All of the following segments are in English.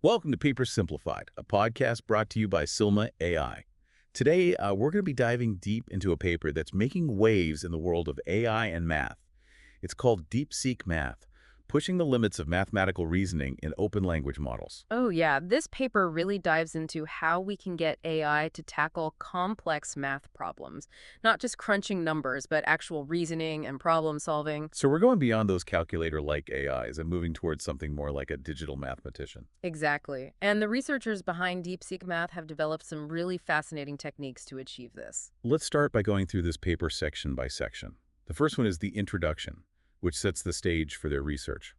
Welcome to Paper Simplified, a podcast brought to you by SILMA AI. Today, we're going to be diving deep into a paper that's making waves in the world of AI and math. It's called DeepSeekMath, pushing the limits of mathematical reasoning in open language models. Oh, yeah. This paper really dives into how we can get AI to tackle complex math problems, not just crunching numbers, but actual reasoning and problem solving. So we're going beyond those calculator-like AIs and moving towards something more like a digital mathematician. Exactly. And the researchers behind DeepSeek Math have developed some really fascinating techniques to achieve this. Let's start by going through this paper section by section. The first one is the introduction, which sets the stage for their research.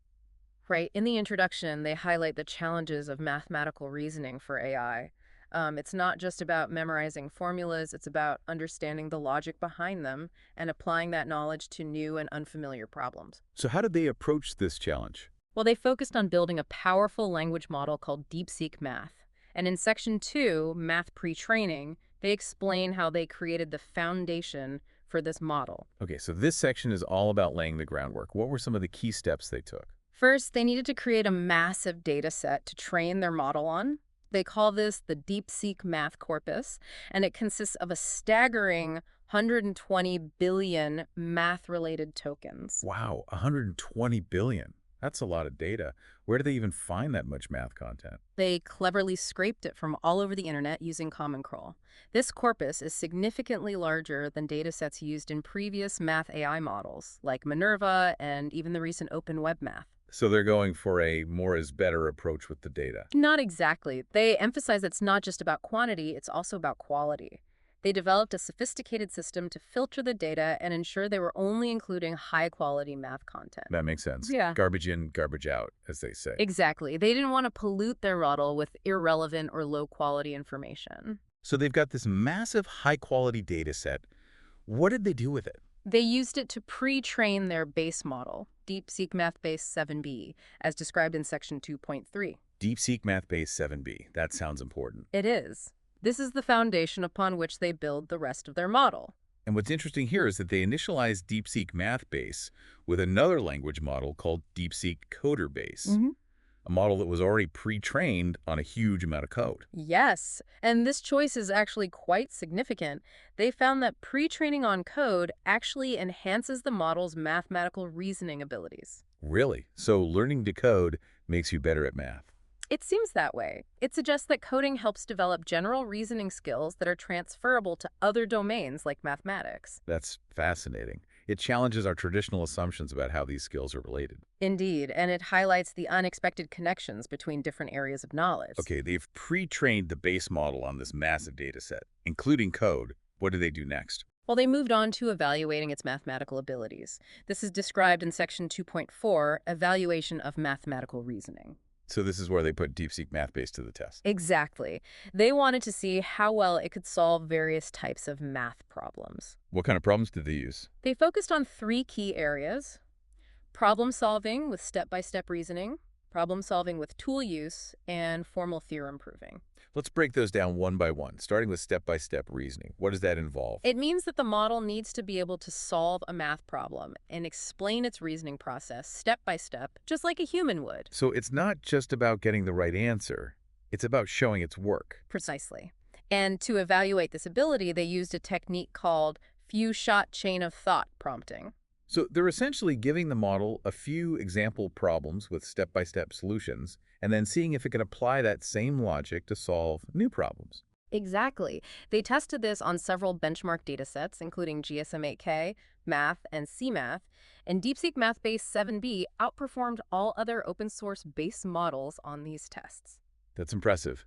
Right. In the introduction, they highlight the challenges of mathematical reasoning for AI. It's not just about memorizing formulas, it's about understanding the logic behind them and applying that knowledge to new and unfamiliar problems. So how did they approach this challenge? Well, they focused on building a powerful language model called DeepSeek Math. And in Section 2, Math Pre-Training, they explain how they created the foundation for this model. Okay, so this section is all about laying the groundwork. What were some of the key steps they took? First, they needed to create a massive data set to train their model on. They call this the DeepSeek Math Corpus, and it consists of a staggering 120 billion math-related tokens. Wow, 120 billion. That's a lot of data. Where do they even find that much math content? They cleverly scraped it from all over the internet using Common Crawl. This corpus is significantly larger than datasets used in previous math AI models, like Minerva and even the recent Open Web Math. So they're going for a more is better approach with the data. Not exactly. They emphasize it's not just about quantity, it's also about quality. They developed a sophisticated system to filter the data and ensure they were only including high-quality math content. That makes sense. Yeah. Garbage in, garbage out, as they say. Exactly. They didn't want to pollute their model with irrelevant or low-quality information. So they've got this massive high-quality data set. What did they do with it? They used it to pre-train their base model, DeepSeek Math Base 7B, as described in Section 2.3. DeepSeek Math Base 7B. That sounds important. It is. This is the foundation upon which they build the rest of their model. And what's interesting here is that they initialized DeepSeek Math Base with another language model called DeepSeek Coder Base, a model that was already pre-trained on a huge amount of code. Yes, and this choice is actually quite significant. They found that pre-training on code actually enhances the model's mathematical reasoning abilities. Really? So learning to code makes you better at math. It seems that way. It suggests that coding helps develop general reasoning skills that are transferable to other domains like mathematics. That's fascinating. It challenges our traditional assumptions about how these skills are related. Indeed, and it highlights the unexpected connections between different areas of knowledge. Okay, they've pre-trained the base model on this massive data set, including code. What do they do next? Well, they moved on to evaluating its mathematical abilities. This is described in Section 2.4, Evaluation of Mathematical Reasoning. So this is where they put DeepSeek Math Base to the test. Exactly. They wanted to see how well it could solve various types of math problems. What kind of problems did they use? They focused on three key areas: problem solving with step-by-step reasoning, problem solving with tool use, and formal theorem proving. Let's break those down one by one, starting with step-by-step reasoning. What does that involve? It means that the model needs to be able to solve a math problem and explain its reasoning process step by step, just like a human would. So it's not just about getting the right answer. It's about showing its work. Precisely. And to evaluate this ability, they used a technique called few-shot chain of thought prompting. So they're essentially giving the model a few example problems with step-by-step solutions, and then seeing if it can apply that same logic to solve new problems. Exactly. They tested this on several benchmark datasets, including GSM-8K, Math, and CMath, and DeepSeek Math Base 7B outperformed all other open-source base models on these tests. That's impressive.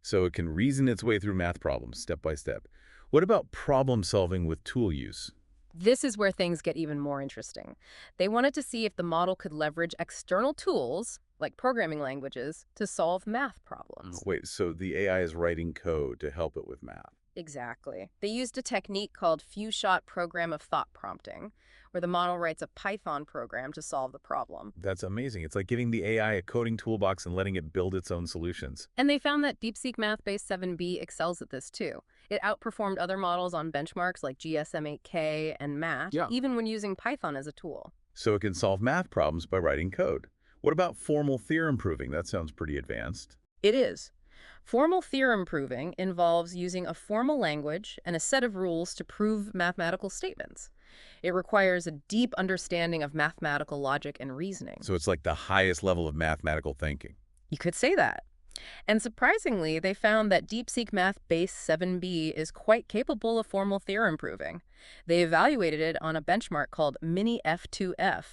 So it can reason its way through math problems step by step. What about problem solving with tool use? This is where things get even more interesting. They wanted to see if the model could leverage external tools, like programming languages, to solve math problems. Wait, so the AI is writing code to help it with math. Exactly. They used a technique called few-shot program of thought prompting, where the model writes a Python program to solve the problem. That's amazing. It's like giving the AI a coding toolbox and letting it build its own solutions. And they found that DeepSeek Math Base 7B excels at this too. It outperformed other models on benchmarks like GSM-8K and Math, even when using Python as a tool. So it can solve math problems by writing code. What about formal theorem proving? That sounds pretty advanced. It is. Formal theorem proving involves using a formal language and a set of rules to prove mathematical statements. It requires a deep understanding of mathematical logic and reasoning. So it's like the highest level of mathematical thinking. You could say that. And surprisingly, they found that DeepSeek Math Base 7b is quite capable of formal theorem proving. They evaluated it on a benchmark called Mini F2F,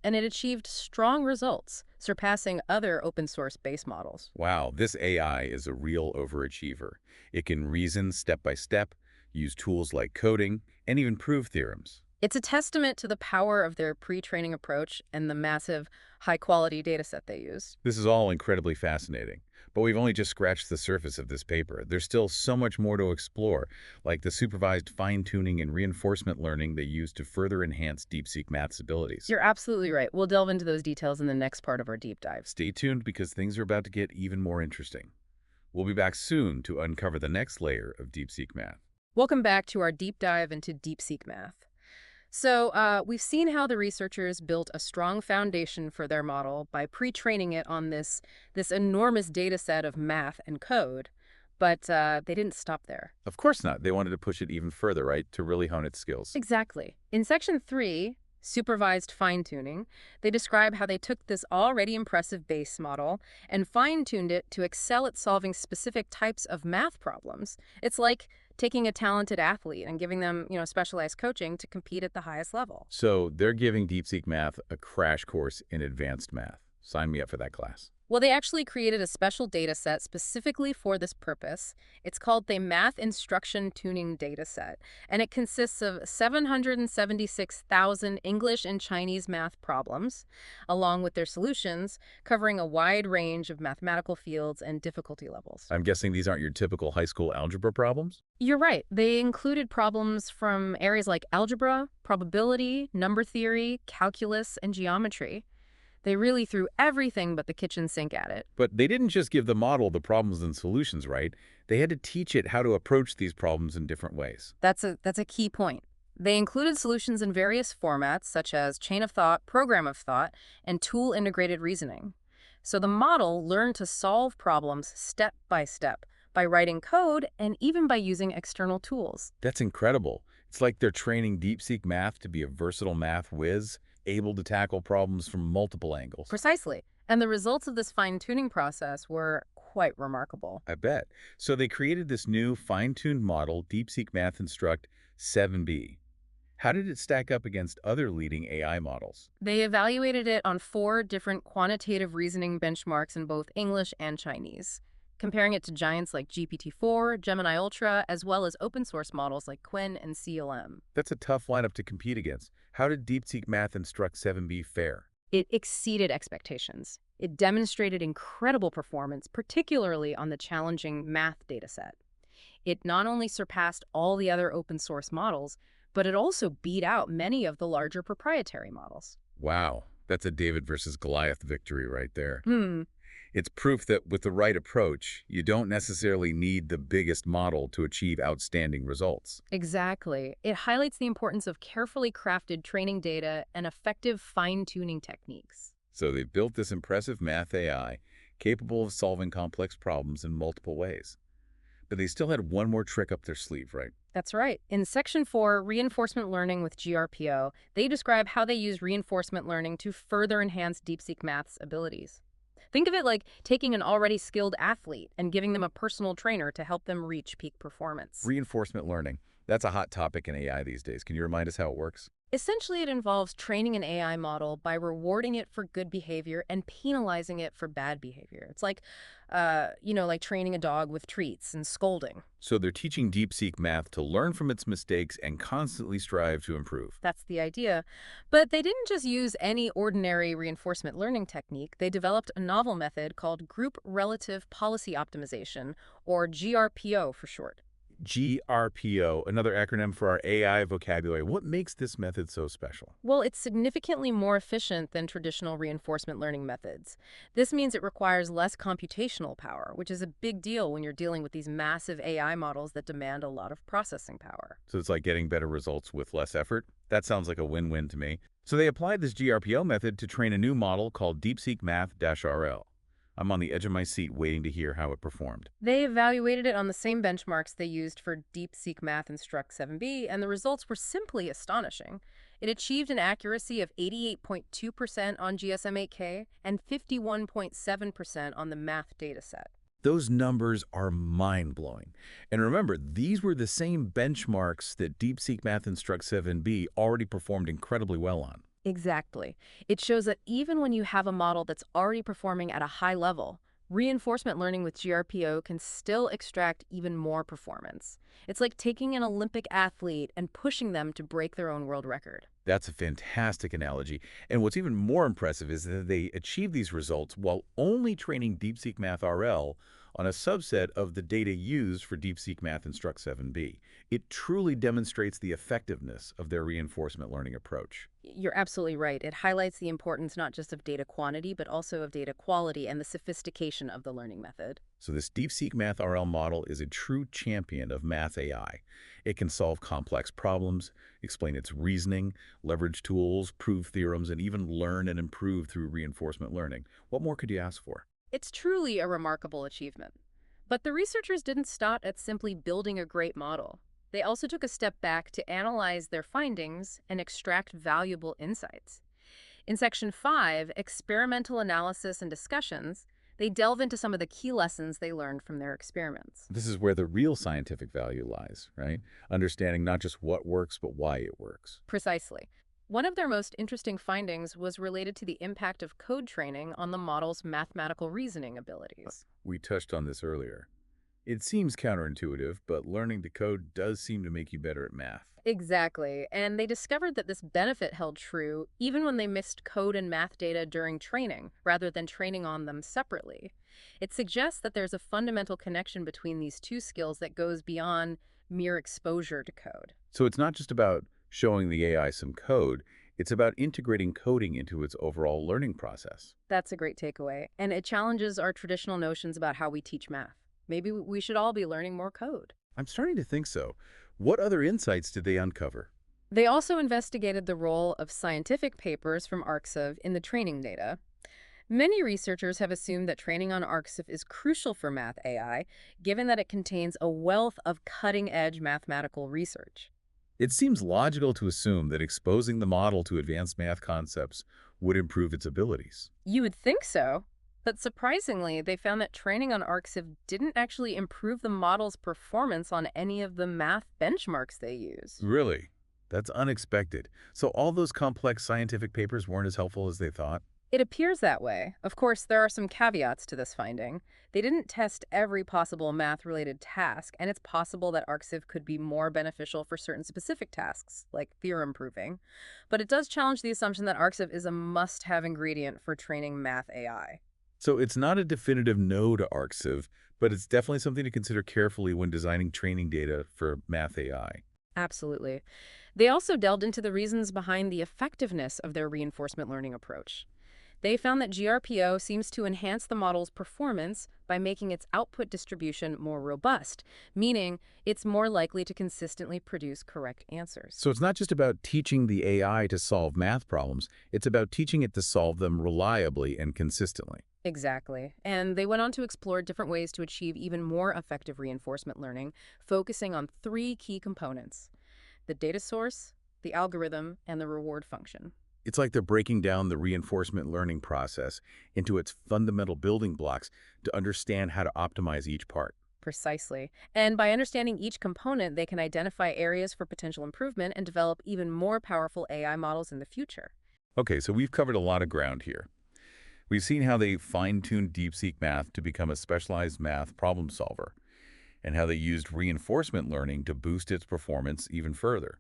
and it achieved strong results, surpassing other open-source base models. Wow, this AI is a real overachiever. It can reason step by step, use tools like coding, and even prove theorems. It's a testament to the power of their pre-training approach and the massive, high-quality dataset they use. This is all incredibly fascinating, but we've only just scratched the surface of this paper. There's still so much more to explore, like the supervised fine-tuning and reinforcement learning they use to further enhance DeepSeek Math's abilities. You're absolutely right. We'll delve into those details in the next part of our deep dive. Stay tuned because things are about to get even more interesting. We'll be back soon to uncover the next layer of DeepSeek Math. Welcome back to our deep dive into DeepSeek Math. So we've seen how the researchers built a strong foundation for their model by pre-training it on this enormous data set of math and code, but they didn't stop there. Of course not. They wanted to push it even further, right, to really hone its skills. Exactly. In Section 3, Supervised Fine-Tuning, they describe how they took this already impressive base model and fine-tuned it to excel at solving specific types of math problems. It's like taking a talented athlete and giving them, specialized coaching to compete at the highest level. So they're giving DeepSeek Math a crash course in advanced math. Sign me up for that class. Well, they actually created a special data set specifically for this purpose. It's called the Math Instruction Tuning Data Set, and it consists of 776,000 English and Chinese math problems, along with their solutions, covering a wide range of mathematical fields and difficulty levels. I'm guessing these aren't your typical high school algebra problems? You're right. They included problems from areas like algebra, probability, number theory, calculus, and geometry. They really threw everything but the kitchen sink at it. But they didn't just give the model the problems and solutions, right? They had to teach it how to approach these problems in different ways. That's a key point. They included solutions in various formats, such as chain of thought, program of thought, and tool-integrated reasoning. So the model learned to solve problems step by step by writing code and even by using external tools. That's incredible. It's like they're training DeepSeek Math to be a versatile math whiz, able to tackle problems from multiple angles. Precisely. And the results of this fine-tuning process were quite remarkable. I bet. So they created this new fine-tuned model, DeepSeek Math Instruct 7b. How did it stack up against other leading AI models? They evaluated it on 4 different quantitative reasoning benchmarks in both English and Chinese, comparing it to giants like GPT-4, Gemini Ultra, as well as open-source models like Qwen and CLM. That's a tough lineup to compete against. How did DeepSeek Math Instruct 7b fare? It exceeded expectations. It demonstrated incredible performance, particularly on the challenging math dataset. It not only surpassed all the other open-source models, but it also beat out many of the larger proprietary models. Wow, that's a David versus Goliath victory right there. It's proof that with the right approach, you don't necessarily need the biggest model to achieve outstanding results. Exactly. It highlights the importance of carefully crafted training data and effective fine-tuning techniques. So they've built this impressive math AI capable of solving complex problems in multiple ways. But they still had one more trick up their sleeve, right? That's right. In Section 4, Reinforcement Learning with GRPO, they describe how they use reinforcement learning to further enhance DeepSeek Math's abilities. Think of it like taking an already skilled athlete and giving them a personal trainer to help them reach peak performance. Reinforcement learning. That's a hot topic in AI these days. Can you remind us how it works? Essentially, it involves training an AI model by rewarding it for good behavior and penalizing it for bad behavior. It's like, like training a dog with treats and scolding. So they're teaching DeepSeek Math to learn from its mistakes and constantly strive to improve. That's the idea. But they didn't just use any ordinary reinforcement learning technique. They developed a novel method called Group Relative Policy Optimization, or GRPO for short. GRPO, another acronym for our AI vocabulary. What makes this method so special? Well, it's significantly more efficient than traditional reinforcement learning methods. This means it requires less computational power, which is a big deal when you're dealing with these massive AI models that demand a lot of processing power. So it's like getting better results with less effort? That sounds like a win-win to me. So they applied this GRPO method to train a new model called DeepSeek Math-RL. I'm on the edge of my seat waiting to hear how it performed. They evaluated it on the same benchmarks they used for DeepSeekMath Instruct 7B, and the results were simply astonishing. It achieved an accuracy of 88.2% on GSM-8K and 51.7% on the math dataset. Those numbers are mind-blowing. And remember, these were the same benchmarks that DeepSeekMath Instruct 7B already performed incredibly well on. Exactly. It shows that even when you have a model that's already performing at a high level, reinforcement learning with GRPO can still extract even more performance. It's like taking an Olympic athlete and pushing them to break their own world record. That's a fantastic analogy. And what's even more impressive is that they achieved these results while only training DeepSeek Math RL on a subset of the data used for DeepSeek Math Instruct 7B. It truly demonstrates the effectiveness of their reinforcement learning approach. You're absolutely right. It highlights the importance not just of data quantity, but also of data quality and the sophistication of the learning method. So this DeepSeek Math RL model is a true champion of math AI. It can solve complex problems, explain its reasoning, leverage tools, prove theorems, and even learn and improve through reinforcement learning. What more could you ask for? It's truly a remarkable achievement. But the researchers didn't stop at simply building a great model. They also took a step back to analyze their findings and extract valuable insights. In Section 5, Experimental Analysis and Discussions, they delve into some of the key lessons they learned from their experiments. This is where the real scientific value lies, right? Understanding not just what works, but why it works. Precisely. One of their most interesting findings was related to the impact of code training on the model's mathematical reasoning abilities. We touched on this earlier. It seems counterintuitive, but learning to code does seem to make you better at math. Exactly. And they discovered that this benefit held true even when they mixed code and math data during training, rather than training on them separately. It suggests that there's a fundamental connection between these two skills that goes beyond mere exposure to code. So it's not just about showing the AI some code, it's about integrating coding into its overall learning process. That's a great takeaway. And it challenges our traditional notions about how we teach math. Maybe we should all be learning more code. I'm starting to think so. What other insights did they uncover? They also investigated the role of scientific papers from ArcSiv in the training data. Many researchers have assumed that training on ArcSiv is crucial for math AI, given that it contains a wealth of cutting-edge mathematical research. It seems logical to assume that exposing the model to advanced math concepts would improve its abilities. You would think so, but surprisingly, they found that training on ArcSiv didn't actually improve the model's performance on any of the math benchmarks they use. Really? That's unexpected. So all those complex scientific papers weren't as helpful as they thought? It appears that way. Of course, there are some caveats to this finding. They didn't test every possible math-related task, and it's possible that ArcSiv could be more beneficial for certain specific tasks, like theorem proving. But it does challenge the assumption that ArcSiv is a must-have ingredient for training math AI. So it's not a definitive no to ArcSiv, but it's definitely something to consider carefully when designing training data for math AI. Absolutely. They also delved into the reasons behind the effectiveness of their reinforcement learning approach. They found that GRPO seems to enhance the model's performance by making its output distribution more robust, meaning it's more likely to consistently produce correct answers. So it's not just about teaching the AI to solve math problems, it's about teaching it to solve them reliably and consistently. Exactly. And they went on to explore different ways to achieve even more effective reinforcement learning, focusing on three key components: the data source, the algorithm, and the reward function. It's like they're breaking down the reinforcement learning process into its fundamental building blocks to understand how to optimize each part. Precisely. And by understanding each component, they can identify areas for potential improvement and develop even more powerful AI models in the future. Okay, so we've covered a lot of ground here. We've seen how they fine-tuned DeepSeek Math to become a specialized math problem solver, and how they used reinforcement learning to boost its performance even further.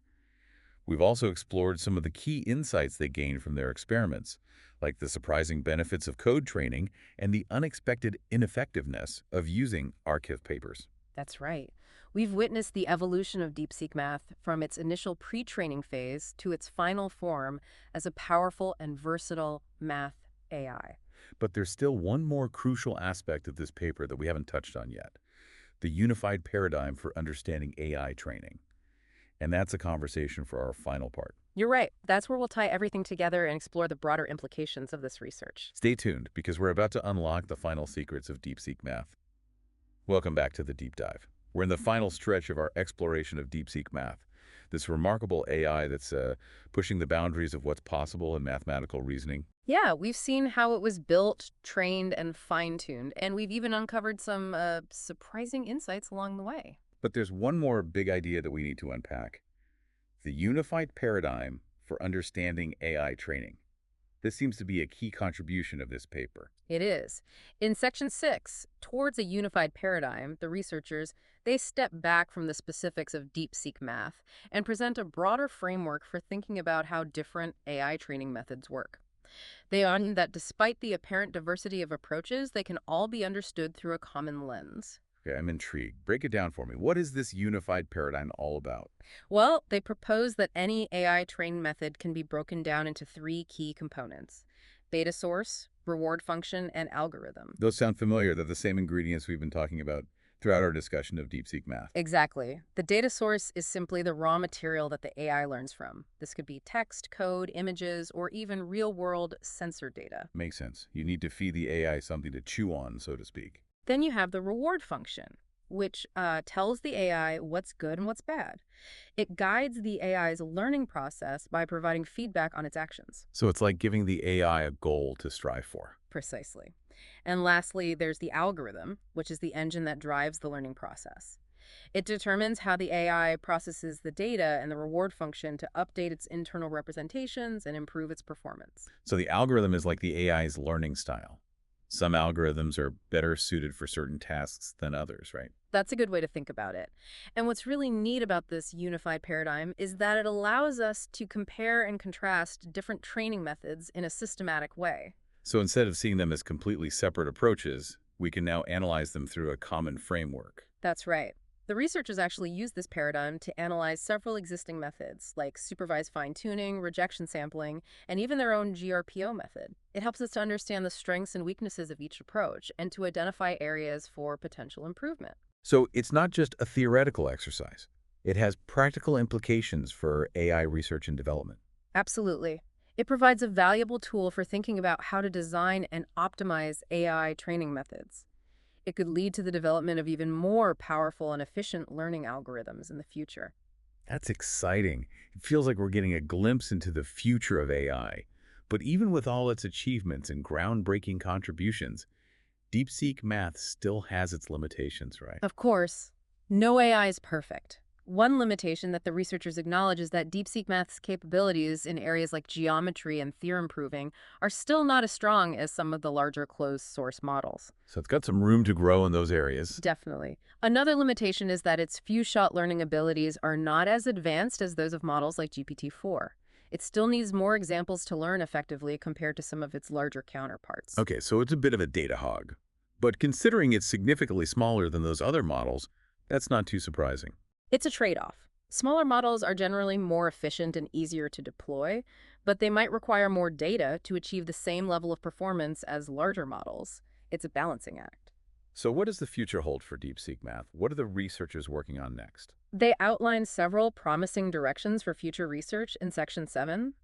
We've also explored some of the key insights they gained from their experiments, like the surprising benefits of code training and the unexpected ineffectiveness of using ArcSiv papers. That's right. We've witnessed the evolution of DeepSeek Math from its initial pre-training phase to its final form as a powerful and versatile math AI. But there's still one more crucial aspect of this paper that we haven't touched on yet: the unified paradigm for understanding AI training. And that's a conversation for our final part. You're right. That's where we'll tie everything together and explore the broader implications of this research. Stay tuned, because we're about to unlock the final secrets of DeepSeek Math. Welcome back to the deep dive. We're in the final stretch of our exploration of DeepSeek Math, this remarkable AI that's pushing the boundaries of what's possible in mathematical reasoning. Yeah, we've seen how it was built, trained, and fine-tuned, and we've even uncovered some surprising insights along the way. But there's one more big idea that we need to unpack: the unified paradigm for understanding AI training. This seems to be a key contribution of this paper. It is. In Section 6, towards a unified paradigm, the researchers, they step back from the specifics of DeepSeek math and present a broader framework for thinking about how different AI training methods work. They argue that despite the apparent diversity of approaches, they can all be understood through a common lens. Okay, I'm intrigued. Break it down for me. What is this unified paradigm all about? Well, they propose that any AI trained method can be broken down into three key components: beta source, reward function, and algorithm. Those sound familiar. They're the same ingredients we've been talking about throughout our discussion of DeepSeek Math. Exactly. The data source is simply the raw material that the AI learns from. This could be text, code, images, or even real-world sensor data. Makes sense. You need to feed the AI something to chew on, so to speak. Then you have the reward function, which tells the AI what's good and what's bad. It guides the AI's learning process by providing feedback on its actions. So it's like giving the AI a goal to strive for. Precisely. And lastly, there's the algorithm, which is the engine that drives the learning process. It determines how the AI processes the data and the reward function to update its internal representations and improve its performance. So the algorithm is like the AI's learning style. Some algorithms are better suited for certain tasks than others, right? That's a good way to think about it. And what's really neat about this unified paradigm is that it allows us to compare and contrast different training methods in a systematic way. So instead of seeing them as completely separate approaches, we can now analyze them through a common framework. That's right. The researchers actually use this paradigm to analyze several existing methods, like supervised fine-tuning, rejection sampling, and even their own GRPO method. It helps us to understand the strengths and weaknesses of each approach and to identify areas for potential improvement. So it's not just a theoretical exercise. It has practical implications for AI research and development. Absolutely. It provides a valuable tool for thinking about how to design and optimize AI training methods. It could lead to the development of even more powerful and efficient learning algorithms in the future. That's exciting. It feels like we're getting a glimpse into the future of AI. But even with all its achievements and groundbreaking contributions, DeepSeek Math still has its limitations, right? Of course, no AI is perfect. One limitation that the researchers acknowledge is that DeepSeek Math's capabilities in areas like geometry and theorem proving are still not as strong as some of the larger closed-source models. So it's got some room to grow in those areas. Definitely. Another limitation is that its few-shot learning abilities are not as advanced as those of models like GPT-4. It still needs more examples to learn effectively compared to some of its larger counterparts. Okay, so it's a bit of a data hog. But considering it's significantly smaller than those other models, that's not too surprising. It's a trade-off. Smaller models are generally more efficient and easier to deploy, but they might require more data to achieve the same level of performance as larger models. It's a balancing act. So what does the future hold for DeepSeek Math? What are the researchers working on next? They outline several promising directions for future research in Section 7.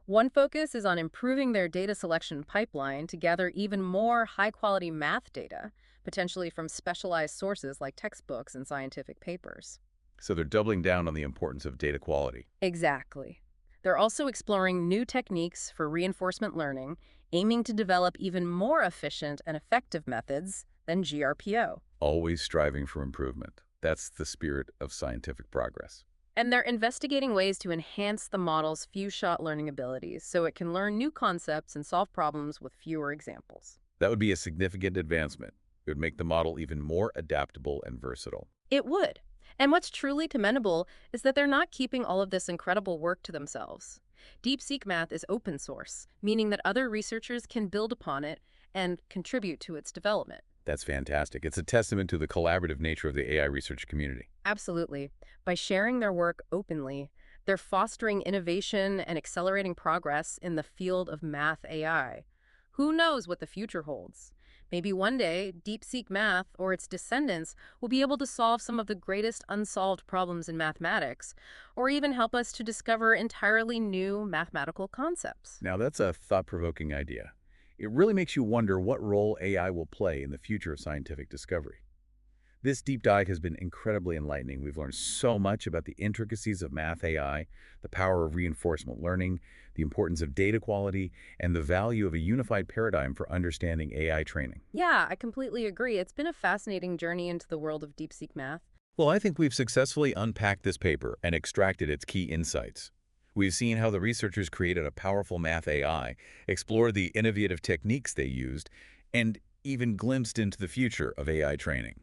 One focus is on improving their data selection pipeline to gather even more high-quality math data, potentially from specialized sources like textbooks and scientific papers. So they're doubling down on the importance of data quality. Exactly. They're also exploring new techniques for reinforcement learning, aiming to develop even more efficient and effective methods than GRPO. Always striving for improvement. That's the spirit of scientific progress. And they're investigating ways to enhance the model's few-shot learning abilities so it can learn new concepts and solve problems with fewer examples. That would be a significant advancement. It would make the model even more adaptable and versatile. It would. And what's truly commendable is that they're not keeping all of this incredible work to themselves. DeepSeek Math is open source, meaning that other researchers can build upon it and contribute to its development. That's fantastic. It's a testament to the collaborative nature of the AI research community. Absolutely. By sharing their work openly, they're fostering innovation and accelerating progress in the field of math AI. Who knows what the future holds? Maybe one day, DeepSeekMath or its descendants will be able to solve some of the greatest unsolved problems in mathematics, or even help us to discover entirely new mathematical concepts. Now, that's a thought-provoking idea. It really makes you wonder what role AI will play in the future of scientific discovery. This deep dive has been incredibly enlightening. We've learned so much about the intricacies of math AI, the power of reinforcement learning, the importance of data quality, and the value of a unified paradigm for understanding AI training. Yeah, I completely agree. It's been a fascinating journey into the world of DeepSeekMath. Well, I think we've successfully unpacked this paper and extracted its key insights. We've seen how the researchers created a powerful math AI, explored the innovative techniques they used, and even glimpsed into the future of AI training.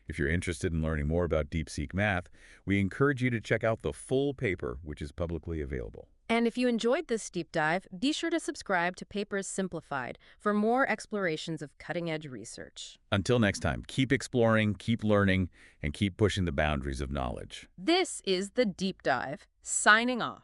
If you're interested in learning more about DeepSeek Math, we encourage you to check out the full paper, which is publicly available. And if you enjoyed this deep dive, be sure to subscribe to Papers Simplified for more explorations of cutting-edge research. Until next time, keep exploring, keep learning, and keep pushing the boundaries of knowledge. This is The Deep Dive, signing off.